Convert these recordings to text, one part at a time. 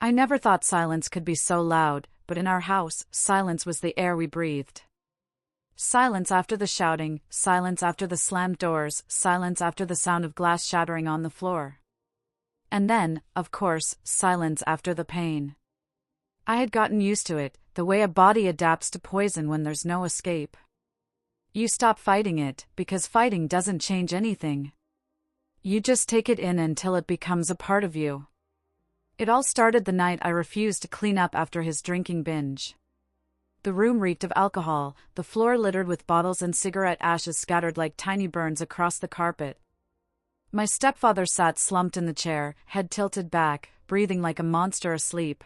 I never thought silence could be so loud, but in our house, silence was the air we breathed. Silence after the shouting, silence after the slammed doors, silence after the sound of glass shattering on the floor. And then, of course, silence after the pain. I had gotten used to it, the way a body adapts to poison when there's no escape. You stop fighting it, because fighting doesn't change anything. You just take it in until it becomes a part of you. It all started the night I refused to clean up after his drinking binge. The room reeked of alcohol, the floor littered with bottles and cigarette ashes scattered like tiny burns across the carpet. My stepfather sat slumped in the chair, head tilted back, breathing like a monster asleep.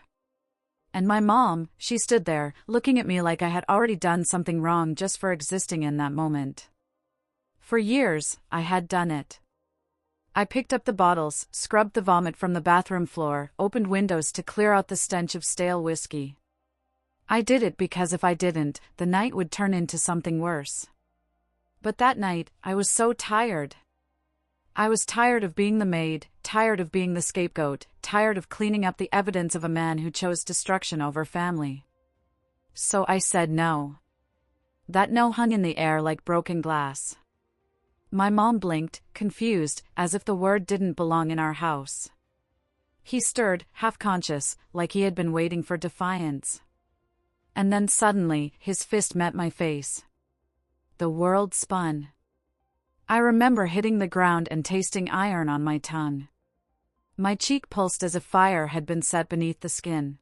And my mom, she stood there, looking at me like I had already done something wrong just for existing in that moment. For years, I had done it. I picked up the bottles, scrubbed the vomit from the bathroom floor, opened windows to clear out the stench of stale whiskey. I did it because if I didn't, the night would turn into something worse. But that night, I was so tired. I was tired of being the maid, tired of being the scapegoat, tired of cleaning up the evidence of a man who chose destruction over family. So I said no. That no hung in the air like broken glass. My mom blinked, confused, as if the word didn't belong in our house. He stirred, half-conscious, like he had been waiting for defiance. And then suddenly, his fist met my face. The world spun. I remember hitting the ground and tasting iron on my tongue. My cheek pulsed as if fire had been set beneath the skin.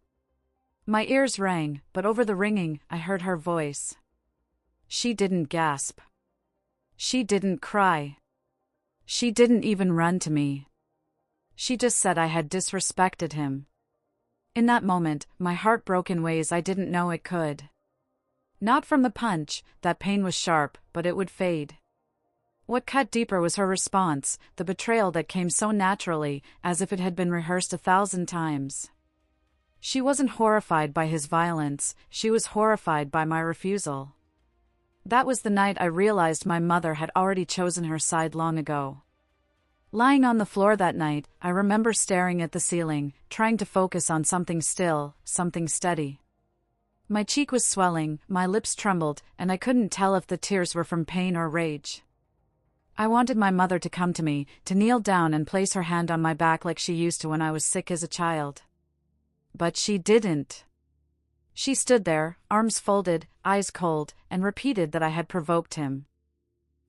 My ears rang, but over the ringing, I heard her voice. She didn't gasp. She didn't cry. She didn't even run to me. She just said I had disrespected him. In that moment, my heart broke in ways I didn't know it could. Not from the punch, that pain was sharp, but it would fade. What cut deeper was her response, the betrayal that came so naturally, as if it had been rehearsed 1,000 times. She wasn't horrified by his violence, she was horrified by my refusal. That was the night I realized my mother had already chosen her side long ago. Lying on the floor that night, I remember staring at the ceiling, trying to focus on something still, something steady. My cheek was swelling, my lips trembled, and I couldn't tell if the tears were from pain or rage. I wanted my mother to come to me, to kneel down and place her hand on my back like she used to when I was sick as a child. But she didn't. She stood there, arms folded, eyes cold, and repeated that I had provoked him.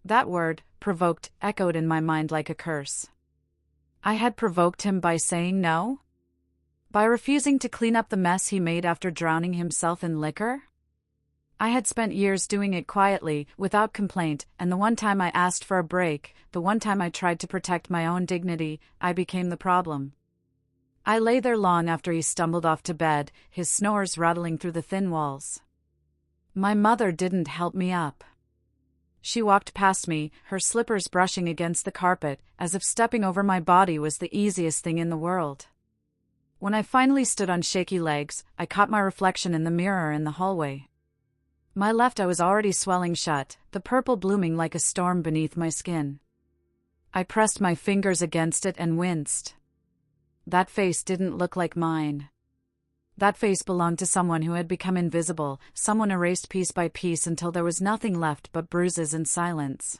That word, provoked, echoed in my mind like a curse. I had provoked him by saying no? By refusing to clean up the mess he made after drowning himself in liquor? I had spent years doing it quietly, without complaint, and the one time I asked for a break, the one time I tried to protect my own dignity, I became the problem. I lay there long after he stumbled off to bed, his snores rattling through the thin walls. My mother didn't help me up. She walked past me, her slippers brushing against the carpet, as if stepping over my body was the easiest thing in the world. When I finally stood on shaky legs, I caught my reflection in the mirror in the hallway. My left eye was already swelling shut, the purple blooming like a storm beneath my skin. I pressed my fingers against it and winced. That face didn't look like mine. That face belonged to someone who had become invisible, someone erased piece by piece until there was nothing left but bruises and silence.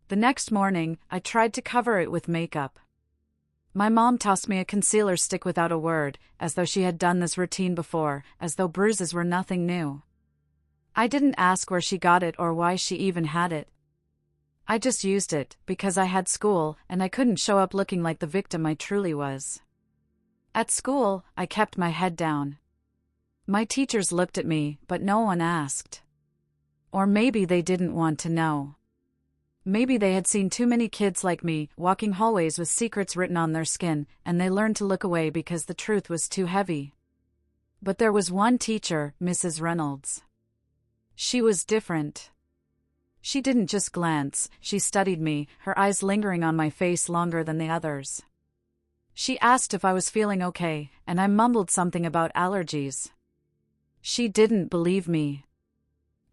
The next morning, I tried to cover it with makeup. My mom tossed me a concealer stick without a word, as though she had done this routine before, as though bruises were nothing new. I didn't ask where she got it or why she even had it. I just used it, because I had school, and I couldn't show up looking like the victim I truly was. At school, I kept my head down. My teachers looked at me, but no one asked. Or maybe they didn't want to know. Maybe they had seen too many kids like me, walking hallways with secrets written on their skin, and they learned to look away because the truth was too heavy. But there was one teacher, Mrs. Reynolds. She was different. She didn't just glance, she studied me, her eyes lingering on my face longer than the others. She asked if I was feeling okay, and I mumbled something about allergies. She didn't believe me.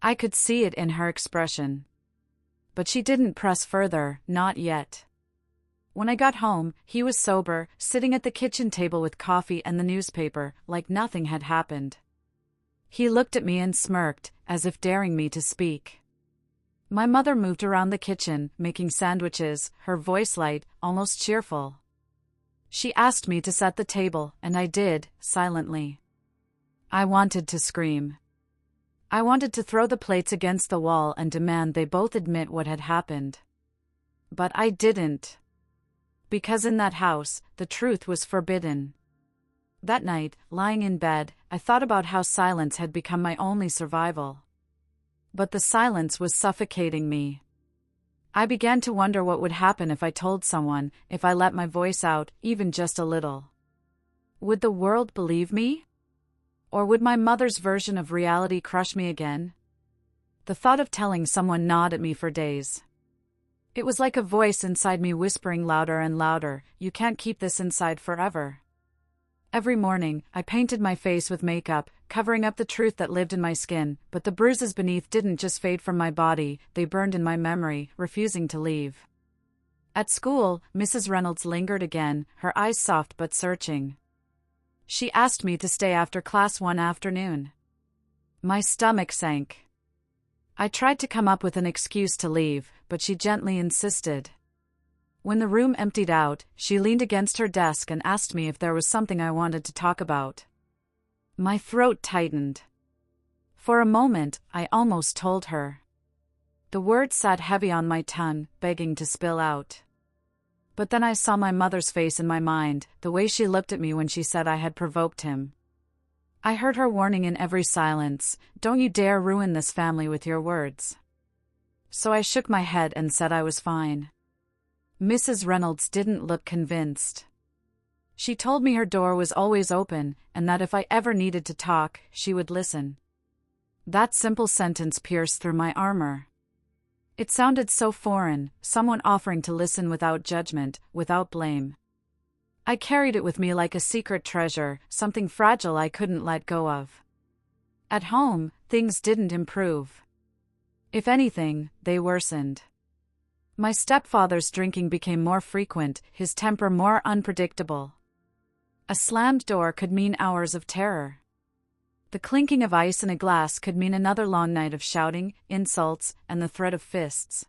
I could see it in her expression. But she didn't press further, not yet. When I got home, he was sober, sitting at the kitchen table with coffee and the newspaper, like nothing had happened. He looked at me and smirked, as if daring me to speak. My mother moved around the kitchen, making sandwiches, her voice light, almost cheerful. She asked me to set the table, and I did, silently. I wanted to scream. I wanted to throw the plates against the wall and demand they both admit what had happened. But I didn't. Because in that house, the truth was forbidden. That night, lying in bed, I thought about how silence had become my only survival. But the silence was suffocating me. I began to wonder what would happen if I told someone, if I let my voice out, even just a little. Would the world believe me? Or would my mother's version of reality crush me again? The thought of telling someone gnawed at me for days. It was like a voice inside me whispering louder and louder, "You can't keep this inside forever." Every morning, I painted my face with makeup, covering up the truth that lived in my skin, but the bruises beneath didn't just fade from my body, they burned in my memory, refusing to leave. At school, Mrs. Reynolds lingered again, her eyes soft but searching. She asked me to stay after class one afternoon. My stomach sank. I tried to come up with an excuse to leave, but she gently insisted. When the room emptied out, she leaned against her desk and asked me if there was something I wanted to talk about. My throat tightened. For a moment, I almost told her. The words sat heavy on my tongue, begging to spill out. But then I saw my mother's face in my mind, the way she looked at me when she said I had provoked him. I heard her warning in every silence, "Don't you dare ruin this family with your words." So I shook my head and said I was fine. Mrs. Reynolds didn't look convinced. She told me her door was always open, and that if I ever needed to talk, she would listen. That simple sentence pierced through my armor. It sounded so foreign, someone offering to listen without judgment, without blame. I carried it with me like a secret treasure, something fragile I couldn't let go of. At home, things didn't improve. If anything, they worsened. My stepfather's drinking became more frequent, his temper more unpredictable. A slammed door could mean hours of terror. The clinking of ice in a glass could mean another long night of shouting, insults, and the threat of fists.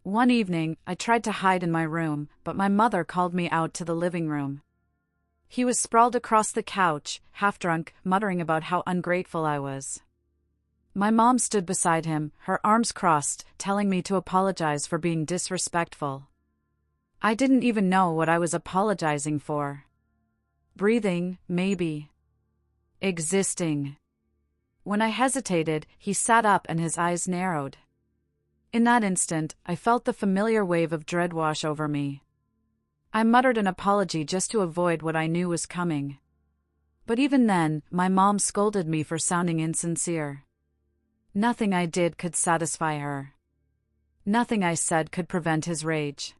One evening, I tried to hide in my room, but my mother called me out to the living room. He was sprawled across the couch, half drunk, muttering about how ungrateful I was. My mom stood beside him, her arms crossed, telling me to apologize for being disrespectful. I didn't even know what I was apologizing for. Breathing, maybe. Existing. When I hesitated, he sat up and his eyes narrowed. In that instant, I felt the familiar wave of dread wash over me. I muttered an apology just to avoid what I knew was coming. But even then, my mom scolded me for sounding insincere. Nothing I did could satisfy her. Nothing I said could prevent his rage.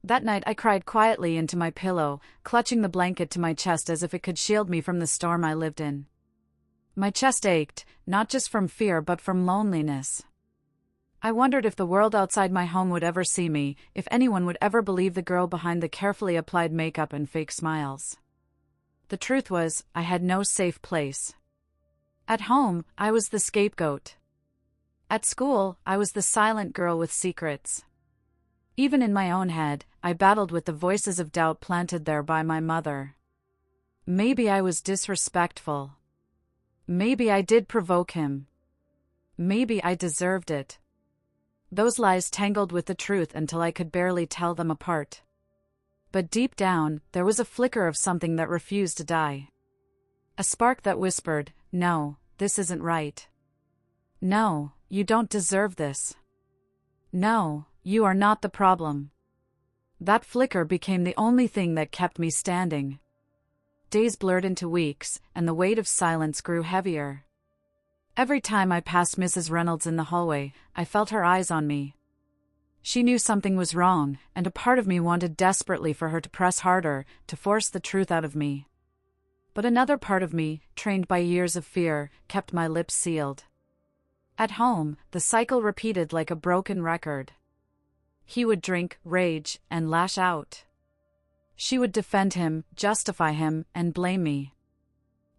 That night I cried quietly into my pillow, clutching the blanket to my chest as if it could shield me from the storm I lived in. My chest ached, not just from fear but from loneliness. I wondered if the world outside my home would ever see me, if anyone would ever believe the girl behind the carefully applied makeup and fake smiles. The truth was, I had no safe place. At home, I was the scapegoat. At school, I was the silent girl with secrets. Even in my own head, I battled with the voices of doubt planted there by my mother. Maybe I was disrespectful. Maybe I did provoke him. Maybe I deserved it. Those lies tangled with the truth until I could barely tell them apart. But deep down, there was a flicker of something that refused to die. A spark that whispered, "No, this isn't right. No, you don't deserve this. No, you are not the problem." That flicker became the only thing that kept me standing. Days blurred into weeks, and the weight of silence grew heavier. Every time I passed Mrs. Reynolds in the hallway, I felt her eyes on me. She knew something was wrong, and a part of me wanted desperately for her to press harder, to force the truth out of me. But another part of me, trained by years of fear, kept my lips sealed. At home, the cycle repeated like a broken record. He would drink, rage, and lash out. She would defend him, justify him, and blame me.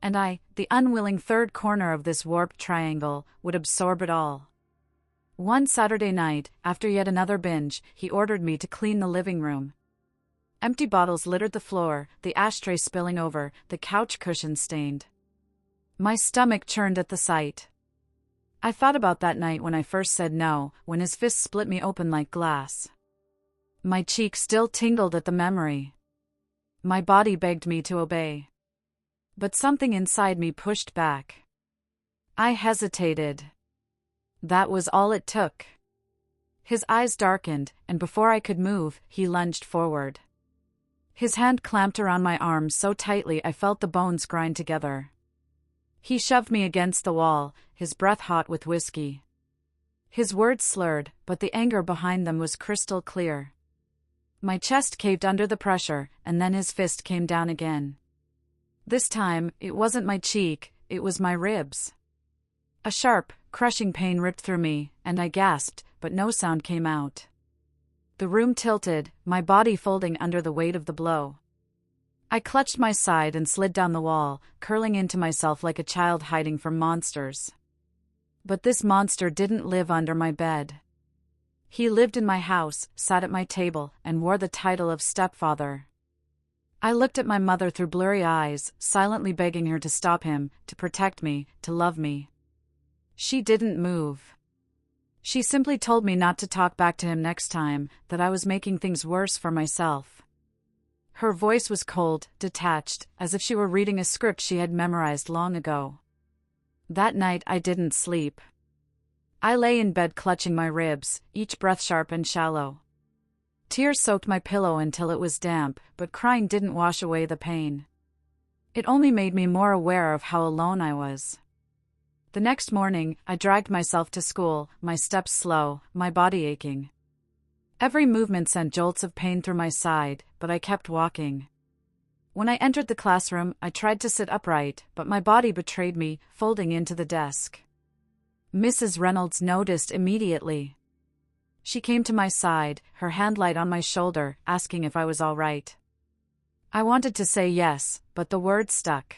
And I, the unwilling third corner of this warped triangle, would absorb it all. One Saturday night, after yet another binge, he ordered me to clean the living room. Empty bottles littered the floor, the ashtray spilling over, the couch cushions stained. My stomach churned at the sight. I thought about that night when I first said no, when his fist split me open like glass. My cheek still tingled at the memory. My body begged me to obey. But something inside me pushed back. I hesitated. That was all it took. His eyes darkened, and before I could move, he lunged forward. His hand clamped around my arm so tightly I felt the bones grind together. He shoved me against the wall, his breath hot with whiskey. His words slurred, but the anger behind them was crystal clear. My chest caved under the pressure, and then his fist came down again. This time, it wasn't my cheek, it was my ribs. A sharp, crushing pain ripped through me, and I gasped, but no sound came out. The room tilted, my body folding under the weight of the blow. I clutched my side and slid down the wall, curling into myself like a child hiding from monsters. But this monster didn't live under my bed. He lived in my house, sat at my table, and wore the title of stepfather. I looked at my mother through blurry eyes, silently begging her to stop him, to protect me, to love me. She didn't move. She simply told me not to talk back to him next time, that I was making things worse for myself. Her voice was cold, detached, as if she were reading a script she had memorized long ago. That night I didn't sleep. I lay in bed clutching my ribs, each breath sharp and shallow. Tears soaked my pillow until it was damp, but crying didn't wash away the pain. It only made me more aware of how alone I was. The next morning, I dragged myself to school, my steps slow, my body aching. Every movement sent jolts of pain through my side, but I kept walking. When I entered the classroom, I tried to sit upright, but my body betrayed me, folding into the desk. Mrs. Reynolds noticed immediately. She came to my side, her hand light on my shoulder, asking if I was all right. I wanted to say yes, but the words stuck.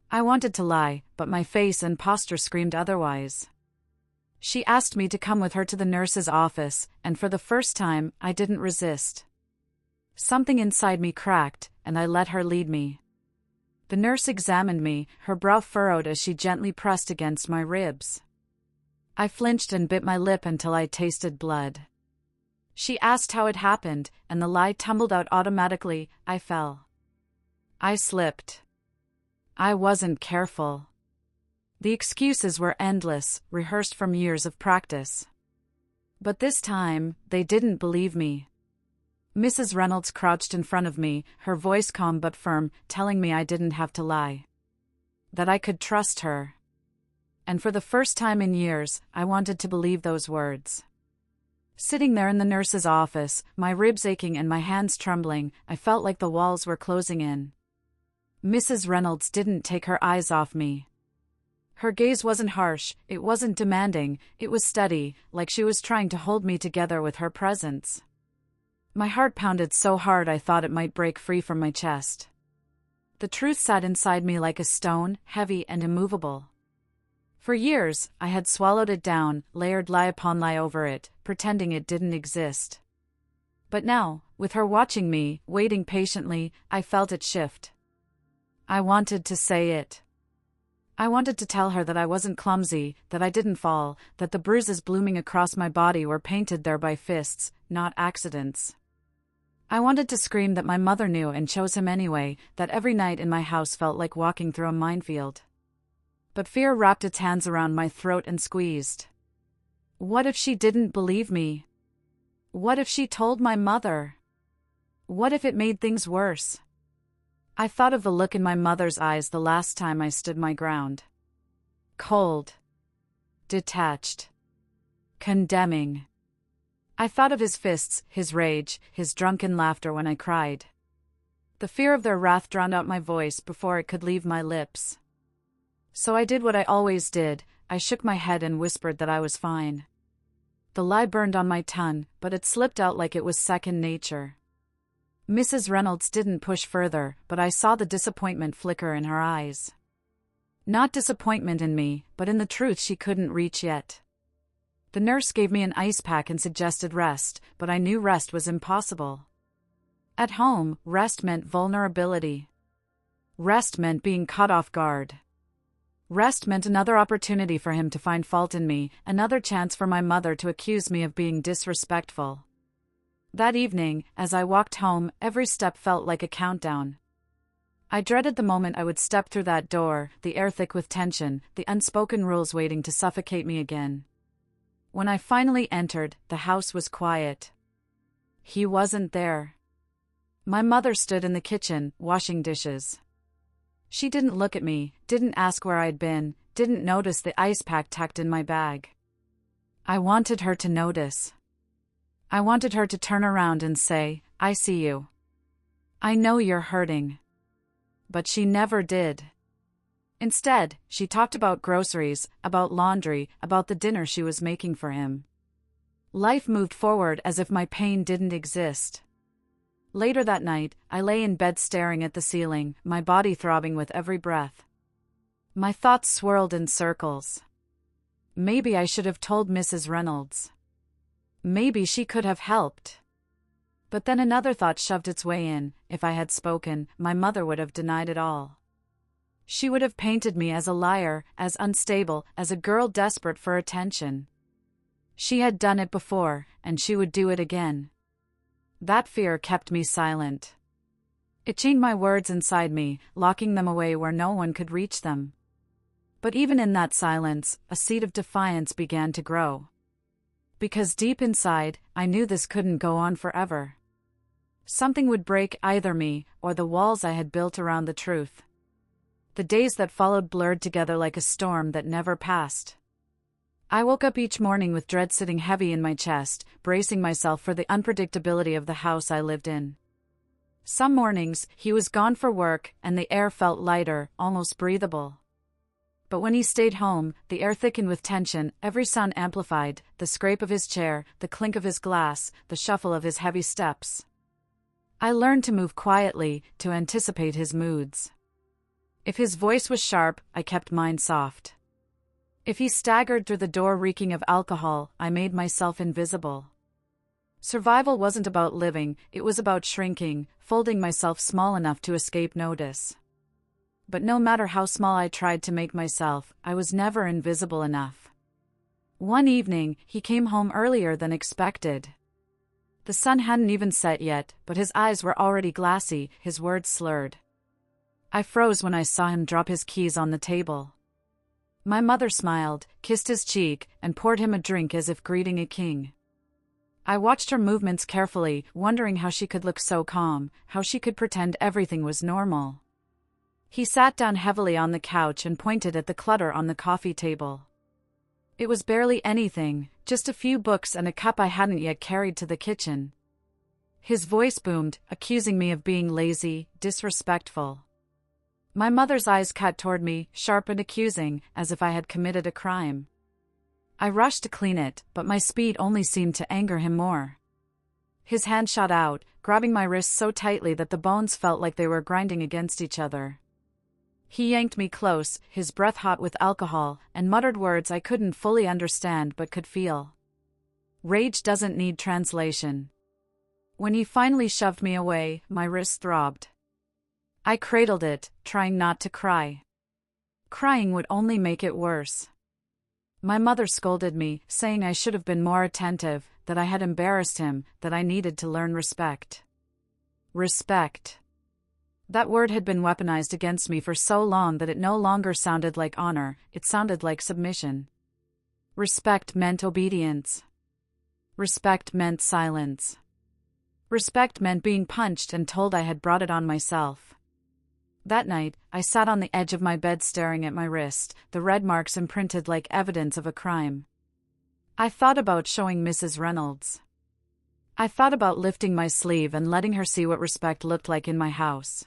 I wanted to lie, but my face and posture screamed otherwise. She asked me to come with her to the nurse's office, and for the first time, I didn't resist. Something inside me cracked, and I let her lead me. The nurse examined me, her brow furrowed as she gently pressed against my ribs. I flinched and bit my lip until I tasted blood. She asked how it happened, and the lie tumbled out automatically. I fell. I slipped. I wasn't careful. The excuses were endless, rehearsed from years of practice. But this time, they didn't believe me. Mrs. Reynolds crouched in front of me, her voice calm but firm, telling me I didn't have to lie. That I could trust her. And for the first time in years, I wanted to believe those words. Sitting there in the nurse's office, my ribs aching and my hands trembling, I felt like the walls were closing in. Mrs. Reynolds didn't take her eyes off me. Her gaze wasn't harsh, it wasn't demanding, it was steady, like she was trying to hold me together with her presence. My heart pounded so hard I thought it might break free from my chest. The truth sat inside me like a stone, heavy and immovable. For years, I had swallowed it down, layered lie upon lie over it, pretending it didn't exist. But now, with her watching me, waiting patiently, I felt it shift. I wanted to say it. I wanted to tell her that I wasn't clumsy, that I didn't fall, that the bruises blooming across my body were painted there by fists, not accidents. I wanted to scream that my mother knew and chose him anyway, that every night in my house felt like walking through a minefield. But fear wrapped its hands around my throat and squeezed. What if she didn't believe me? What if she told my mother? What if it made things worse? I thought of the look in my mother's eyes the last time I stood my ground. Cold. Detached. Condemning. I thought of his fists, his rage, his drunken laughter when I cried. The fear of their wrath drowned out my voice before it could leave my lips. So I did what I always did, I shook my head and whispered that I was fine. The lie burned on my tongue, but it slipped out like it was second nature. Mrs. Reynolds didn't push further, but I saw the disappointment flicker in her eyes. Not disappointment in me, but in the truth she couldn't reach yet. The nurse gave me an ice pack and suggested rest, but I knew rest was impossible. At home, rest meant vulnerability. Rest meant being caught off guard. Rest meant another opportunity for him to find fault in me, another chance for my mother to accuse me of being disrespectful. That evening, as I walked home, every step felt like a countdown. I dreaded the moment I would step through that door, the air thick with tension, the unspoken rules waiting to suffocate me again. When I finally entered, the house was quiet. He wasn't there. My mother stood in the kitchen, washing dishes. She didn't look at me, didn't ask where I'd been, didn't notice the ice pack tucked in my bag. I wanted her to notice. I wanted her to turn around and say, "I see you. I know you're hurting." But she never did. Instead, she talked about groceries, about laundry, about the dinner she was making for him. Life moved forward as if my pain didn't exist. Later that night, I lay in bed staring at the ceiling, my body throbbing with every breath. My thoughts swirled in circles. Maybe I should have told Mrs. Reynolds. Maybe she could have helped. But then another thought shoved its way in. If I had spoken, my mother would have denied it all. She would have painted me as a liar, as unstable, as a girl desperate for attention. She had done it before, and she would do it again. That fear kept me silent. It chained my words inside me, locking them away where no one could reach them. But even in that silence, a seed of defiance began to grow. Because deep inside, I knew this couldn't go on forever. Something would break either me, or the walls I had built around the truth. The days that followed blurred together like a storm that never passed. I woke up each morning with dread sitting heavy in my chest, bracing myself for the unpredictability of the house I lived in. Some mornings, he was gone for work, and the air felt lighter, almost breathable. But when he stayed home, the air thickened with tension, every sound amplified, the scrape of his chair, the clink of his glass, the shuffle of his heavy steps. I learned to move quietly, to anticipate his moods. If his voice was sharp, I kept mine soft. If he staggered through the door reeking of alcohol, I made myself invisible. Survival wasn't about living, it was about shrinking, folding myself small enough to escape notice. But no matter how small I tried to make myself, I was never invisible enough. One evening, he came home earlier than expected. The sun hadn't even set yet, but his eyes were already glassy, his words slurred. I froze when I saw him drop his keys on the table. My mother smiled, kissed his cheek, and poured him a drink as if greeting a king. I watched her movements carefully, wondering how she could look so calm, how she could pretend everything was normal. He sat down heavily on the couch and pointed at the clutter on the coffee table. It was barely anything, just a few books and a cup I hadn't yet carried to the kitchen. His voice boomed, accusing me of being lazy, disrespectful. My mother's eyes cut toward me, sharp and accusing, as if I had committed a crime. I rushed to clean it, but my speed only seemed to anger him more. His hand shot out, grabbing my wrist so tightly that the bones felt like they were grinding against each other. He yanked me close, his breath hot with alcohol, and muttered words I couldn't fully understand but could feel. Rage doesn't need translation. When he finally shoved me away, my wrist throbbed. I cradled it, trying not to cry. Crying would only make it worse. My mother scolded me, saying I should have been more attentive, that I had embarrassed him, that I needed to learn respect. Respect. That word had been weaponized against me for so long that it no longer sounded like honor, it sounded like submission. Respect meant obedience. Respect meant silence. Respect meant being punched and told I had brought it on myself. That night, I sat on the edge of my bed staring at my wrist, the red marks imprinted like evidence of a crime. I thought about showing Mrs. Reynolds. I thought about lifting my sleeve and letting her see what respect looked like in my house.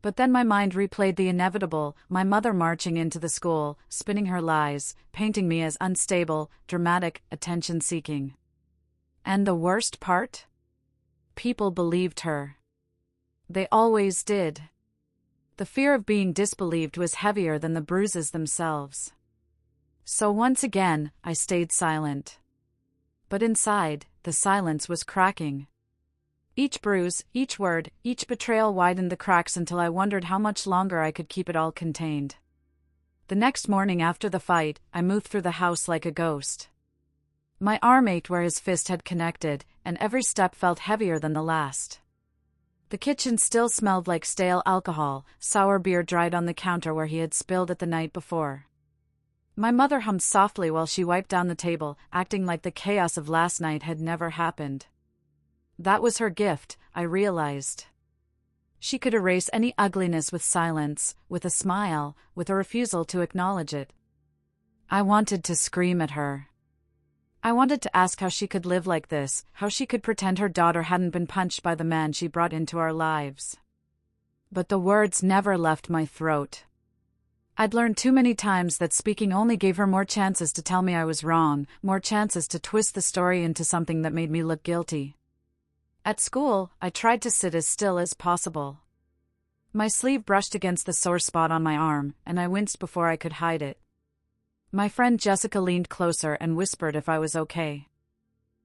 But then my mind replayed the inevitable, my mother marching into the school, spinning her lies, painting me as unstable, dramatic, attention-seeking. And the worst part? People believed her. They always did. The fear of being disbelieved was heavier than the bruises themselves. So once again, I stayed silent. But inside, the silence was cracking. Each bruise, each word, each betrayal widened the cracks until I wondered how much longer I could keep it all contained. The next morning after the fight, I moved through the house like a ghost. My arm ached where his fist had connected, and every step felt heavier than the last. The kitchen still smelled like stale alcohol, sour beer dried on the counter where he had spilled it the night before. My mother hummed softly while she wiped down the table, acting like the chaos of last night had never happened. That was her gift, I realized. She could erase any ugliness with silence, with a smile, with a refusal to acknowledge it. I wanted to scream at her. I wanted to ask how she could live like this, how she could pretend her daughter hadn't been punched by the man she brought into our lives. But the words never left my throat. I'd learned too many times that speaking only gave her more chances to tell me I was wrong, more chances to twist the story into something that made me look guilty. At school, I tried to sit as still as possible. My sleeve brushed against the sore spot on my arm, and I winced before I could hide it. My friend Jessica leaned closer and whispered if I was okay.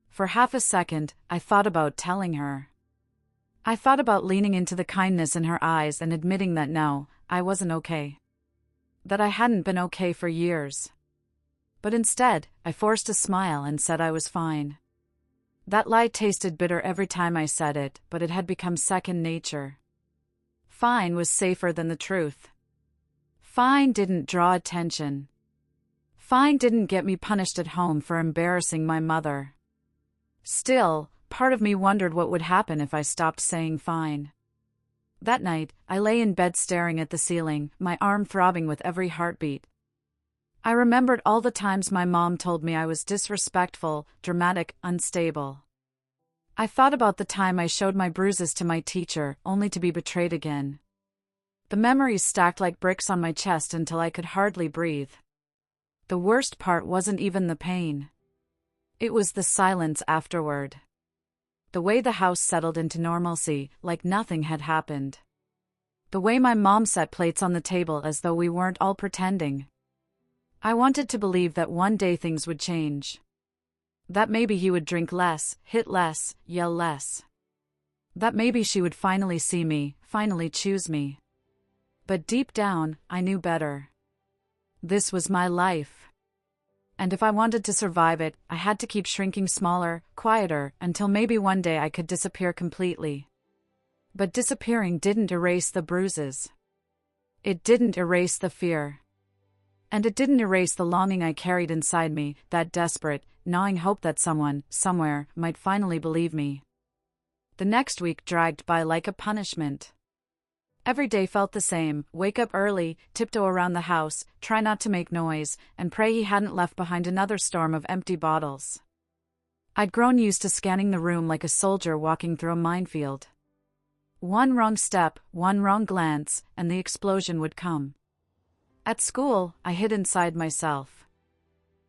For half a second, I thought about telling her. I thought about leaning into the kindness in her eyes and admitting that no, I wasn't okay. That I hadn't been okay for years. But instead, I forced a smile and said I was fine. That lie tasted bitter every time I said it, but it had become second nature. Fine was safer than the truth. Fine didn't draw attention. Fine didn't get me punished at home for embarrassing my mother. Still, part of me wondered what would happen if I stopped saying fine. That night, I lay in bed staring at the ceiling, my arm throbbing with every heartbeat. I remembered all the times my mom told me I was disrespectful, dramatic, unstable. I thought about the time I showed my bruises to my teacher, only to be betrayed again. The memories stacked like bricks on my chest until I could hardly breathe. The worst part wasn't even the pain. It was the silence afterward. The way the house settled into normalcy, like nothing had happened. The way my mom set plates on the table as though we weren't all pretending. I wanted to believe that one day things would change. That maybe he would drink less, hit less, yell less. That maybe she would finally see me, finally choose me. But deep down, I knew better. This was my life. And if I wanted to survive it, I had to keep shrinking smaller, quieter, until maybe one day I could disappear completely. But disappearing didn't erase the bruises. It didn't erase the fear. And it didn't erase the longing I carried inside me, that desperate, gnawing hope that someone, somewhere, might finally believe me. The next week dragged by like a punishment. Every day felt the same: wake up early, tiptoe around the house, try not to make noise, and pray he hadn't left behind another storm of empty bottles. I'd grown used to scanning the room like a soldier walking through a minefield. One wrong step, one wrong glance, and the explosion would come. At school, I hid inside myself.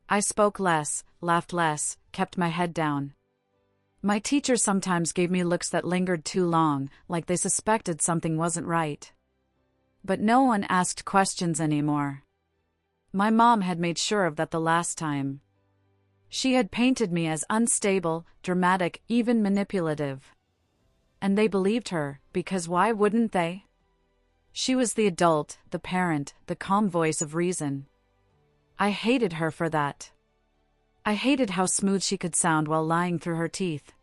I spoke less, laughed less, kept my head down. My teachers sometimes gave me looks that lingered too long, like they suspected something wasn't right. But no one asked questions anymore. My mom had made sure of that the last time. She had painted me as unstable, dramatic, even manipulative. And they believed her, because why wouldn't they? She was the adult, the parent, the calm voice of reason. I hated her for that. I hated how smooth she could sound while lying through her teeth.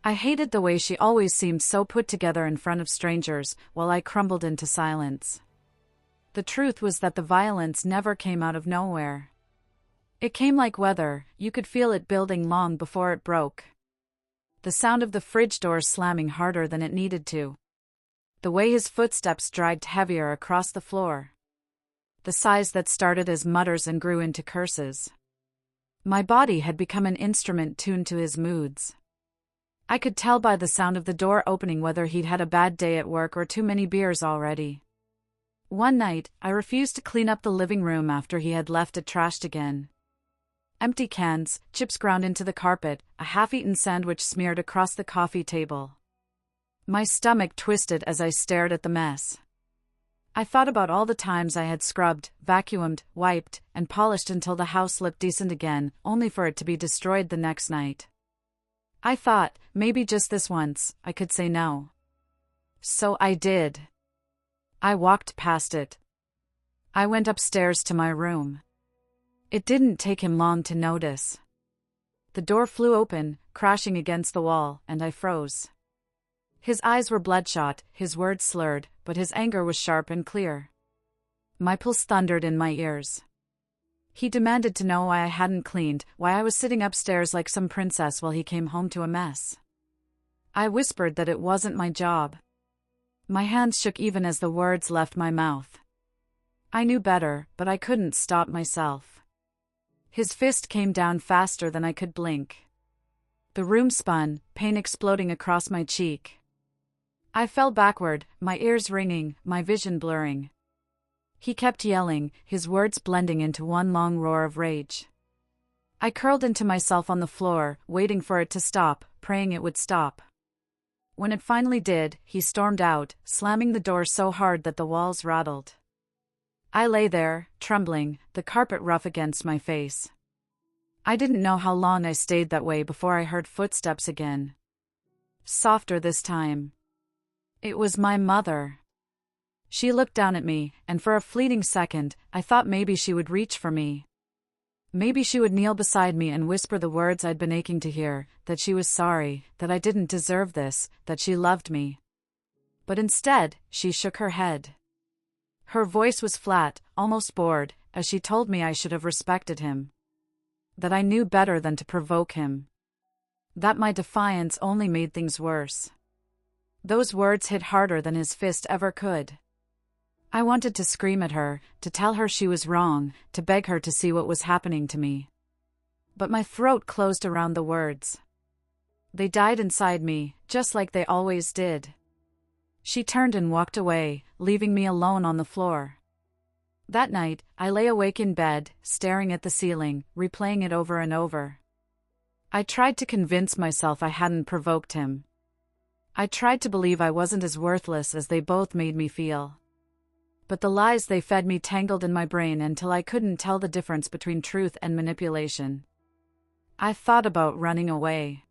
I hated the way she always seemed so put together in front of strangers, while I crumbled into silence. The truth was that the violence never came out of nowhere. It came like weather, you could feel it building long before it broke. The sound of the fridge door slamming harder than it needed to. The way his footsteps dragged heavier across the floor. The sighs that started as mutters and grew into curses. My body had become an instrument tuned to his moods. I could tell by the sound of the door opening whether he'd had a bad day at work or too many beers already. One night, I refused to clean up the living room after he had left it trashed again. Empty cans, chips ground into the carpet, a half-eaten sandwich smeared across the coffee table. My stomach twisted as I stared at the mess. I thought about all the times I had scrubbed, vacuumed, wiped, and polished until the house looked decent again, only for it to be destroyed the next night. I thought, maybe just this once, I could say no. So I did. I walked past it. I went upstairs to my room. It didn't take him long to notice. The door flew open, crashing against the wall, and I froze. His eyes were bloodshot, his words slurred, but his anger was sharp and clear. My pulse thundered in my ears. He demanded to know why I hadn't cleaned, why I was sitting upstairs like some princess while he came home to a mess. I whispered that it wasn't my job. My hands shook even as the words left my mouth. I knew better, but I couldn't stop myself. His fist came down faster than I could blink. The room spun, pain exploding across my cheek. I fell backward, my ears ringing, my vision blurring. He kept yelling, his words blending into one long roar of rage. I curled into myself on the floor, waiting for it to stop, praying it would stop. When it finally did, he stormed out, slamming the door so hard that the walls rattled. I lay there, trembling, the carpet rough against my face. I didn't know how long I stayed that way before I heard footsteps again. Softer this time. It was my mother. She looked down at me, and for a fleeting second, I thought maybe she would reach for me. Maybe she would kneel beside me and whisper the words I'd been aching to hear, that she was sorry, that I didn't deserve this, that she loved me. But instead, she shook her head. Her voice was flat, almost bored, as she told me I should have respected him. That I knew better than to provoke him. That my defiance only made things worse. Those words hit harder than his fist ever could. I wanted to scream at her, to tell her she was wrong, to beg her to see what was happening to me. But my throat closed around the words. They died inside me, just like they always did. She turned and walked away, leaving me alone on the floor. That night, I lay awake in bed, staring at the ceiling, replaying it over and over. I tried to convince myself I hadn't provoked him. I tried to believe I wasn't as worthless as they both made me feel. But the lies they fed me tangled in my brain until I couldn't tell the difference between truth and manipulation. I thought about running away.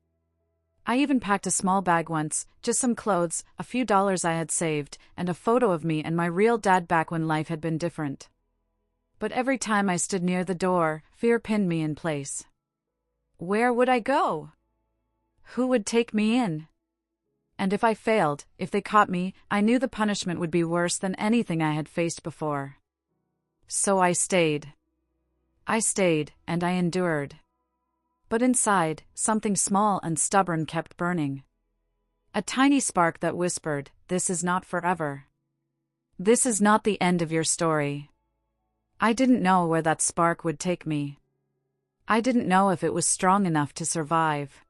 I even packed a small bag once, just some clothes, a few dollars I had saved, and a photo of me and my real dad back when life had been different. But every time I stood near the door, fear pinned me in place. Where would I go? Who would take me in? And if I failed, if they caught me, I knew the punishment would be worse than anything I had faced before. So I stayed. I stayed, and I endured. But inside, something small and stubborn kept burning. A tiny spark that whispered, "This is not forever. This is not the end of your story." I didn't know where that spark would take me. I didn't know if it was strong enough to survive.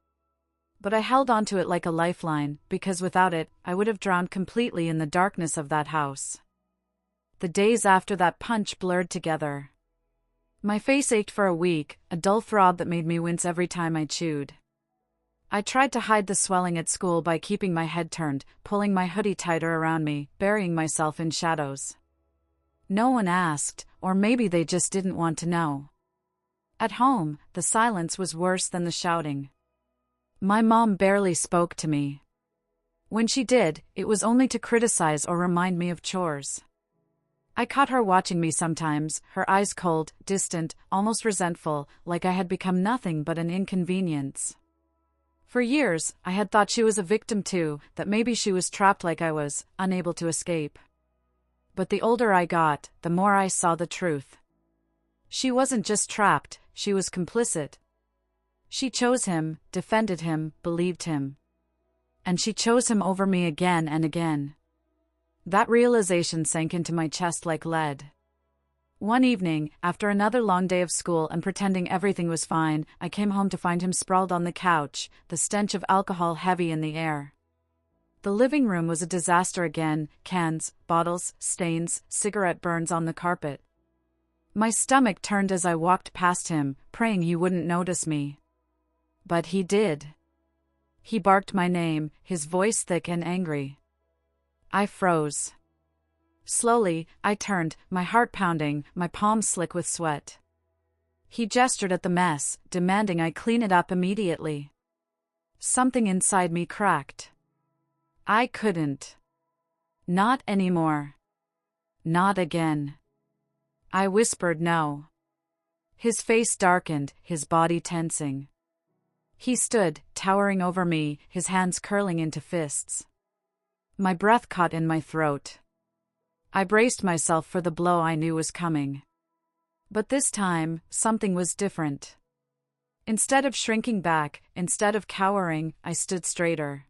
But I held onto it like a lifeline, because without it, I would have drowned completely in the darkness of that house. The days after that punch blurred together. My face ached for a week, a dull throb that made me wince every time I chewed. I tried to hide the swelling at school by keeping my head turned, pulling my hoodie tighter around me, burying myself in shadows. No one asked, or maybe they just didn't want to know. At home, the silence was worse than the shouting. My mom barely spoke to me. When she did, it was only to criticize or remind me of chores. I caught her watching me sometimes, her eyes cold, distant, almost resentful, like I had become nothing but an inconvenience. For years, I had thought she was a victim too, that maybe she was trapped like I was, unable to escape. But the older I got, the more I saw the truth. She wasn't just trapped, she was complicit. She chose him, defended him, believed him. And she chose him over me again and again. That realization sank into my chest like lead. One evening, after another long day of school and pretending everything was fine, I came home to find him sprawled on the couch, the stench of alcohol heavy in the air. The living room was a disaster again, cans, bottles, stains, cigarette burns on the carpet. My stomach turned as I walked past him, praying he wouldn't notice me. But he did. He barked my name, his voice thick and angry. I froze. Slowly, I turned, my heart pounding, my palms slick with sweat. He gestured at the mess, demanding I clean it up immediately. Something inside me cracked. I couldn't. Not anymore. Not again. I whispered no. His face darkened, his body tensing. He stood, towering over me, his hands curling into fists. My breath caught in my throat. I braced myself for the blow I knew was coming. But this time, something was different. Instead of shrinking back, instead of cowering, I stood straighter.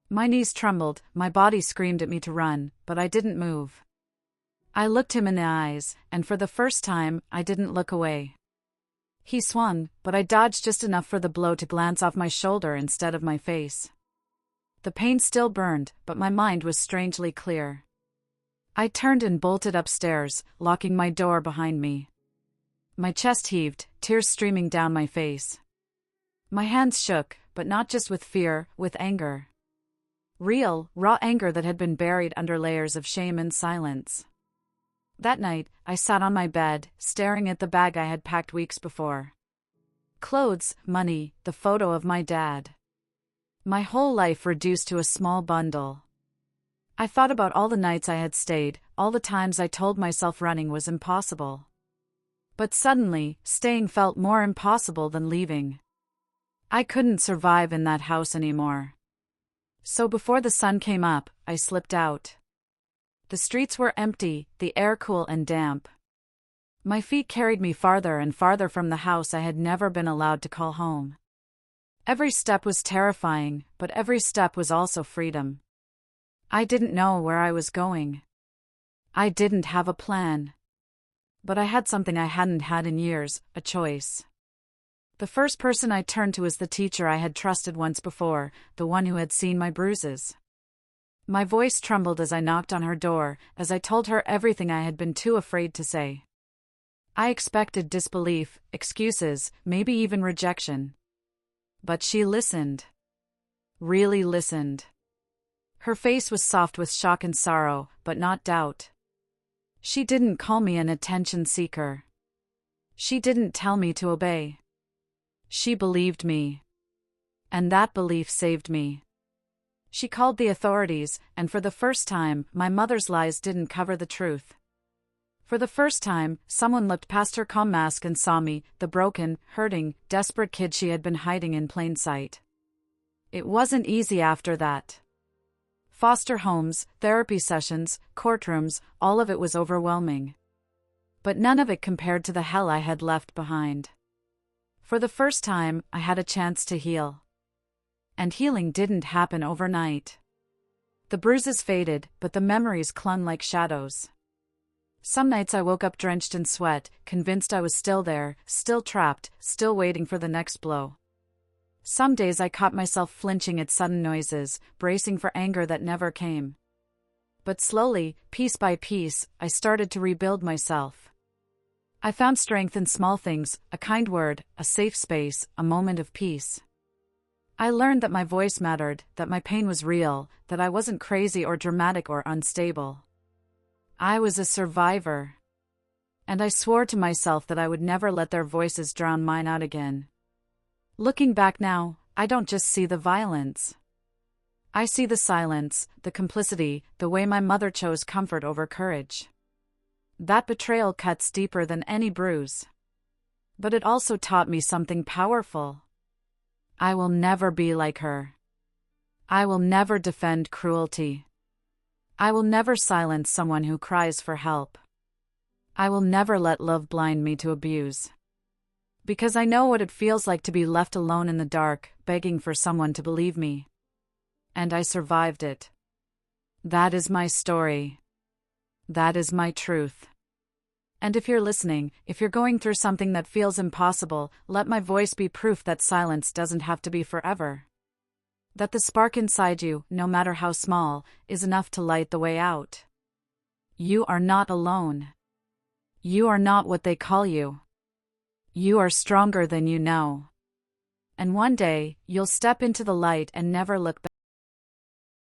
My knees trembled, my body screamed at me to run, but I didn't move. I looked him in the eyes, and for the first time, I didn't look away. He swung, but I dodged just enough for the blow to glance off my shoulder instead of my face. The pain still burned, but my mind was strangely clear. I turned and bolted upstairs, locking my door behind me. My chest heaved, tears streaming down my face. My hands shook, but not just with fear, with anger. Real, raw anger that had been buried under layers of shame and silence. That night, I sat on my bed, staring at the bag I had packed weeks before. Clothes, money, the photo of my dad. My whole life reduced to a small bundle. I thought about all the nights I had stayed, all the times I told myself running was impossible. But suddenly, staying felt more impossible than leaving. I couldn't survive in that house anymore. So before the sun came up, I slipped out. The streets were empty, the air cool and damp. My feet carried me farther and farther from the house I had never been allowed to call home. Every step was terrifying, but every step was also freedom. I didn't know where I was going. I didn't have a plan. But I had something I hadn't had in years, a choice. The first person I turned to was the teacher I had trusted once before, the one who had seen my bruises. My voice trembled as I knocked on her door, as I told her everything I had been too afraid to say. I expected disbelief, excuses, maybe even rejection. But she listened. Really listened. Her face was soft with shock and sorrow, but not doubt. She didn't call me an attention seeker. She didn't tell me to obey. She believed me. And that belief saved me. She called the authorities, and for the first time, my mother's lies didn't cover the truth. For the first time, someone looked past her calm mask and saw me, the broken, hurting, desperate kid she had been hiding in plain sight. It wasn't easy after that. Foster homes, therapy sessions, courtrooms, all of it was overwhelming. But none of it compared to the hell I had left behind. For the first time, I had a chance to heal. And healing didn't happen overnight. The bruises faded, but the memories clung like shadows. Some nights I woke up drenched in sweat, convinced I was still there, still trapped, still waiting for the next blow. Some days I caught myself flinching at sudden noises, bracing for anger that never came. But slowly, piece by piece, I started to rebuild myself. I found strength in small things, a kind word, a safe space, a moment of peace. I learned that my voice mattered, that my pain was real, that I wasn't crazy or dramatic or unstable. I was a survivor. And I swore to myself that I would never let their voices drown mine out again. Looking back now, I don't just see the violence. I see the silence, the complicity, the way my mother chose comfort over courage. That betrayal cuts deeper than any bruise. But it also taught me something powerful. I will never be like her. I will never defend cruelty. I will never silence someone who cries for help. I will never let love blind me to abuse. Because I know what it feels like to be left alone in the dark, begging for someone to believe me. And I survived it. That is my story. That is my truth. And if you're listening, if you're going through something that feels impossible, let my voice be proof that silence doesn't have to be forever. That the spark inside you, no matter how small, is enough to light the way out. You are not alone. You are not what they call you. You are stronger than you know. And one day, you'll step into the light and never look back.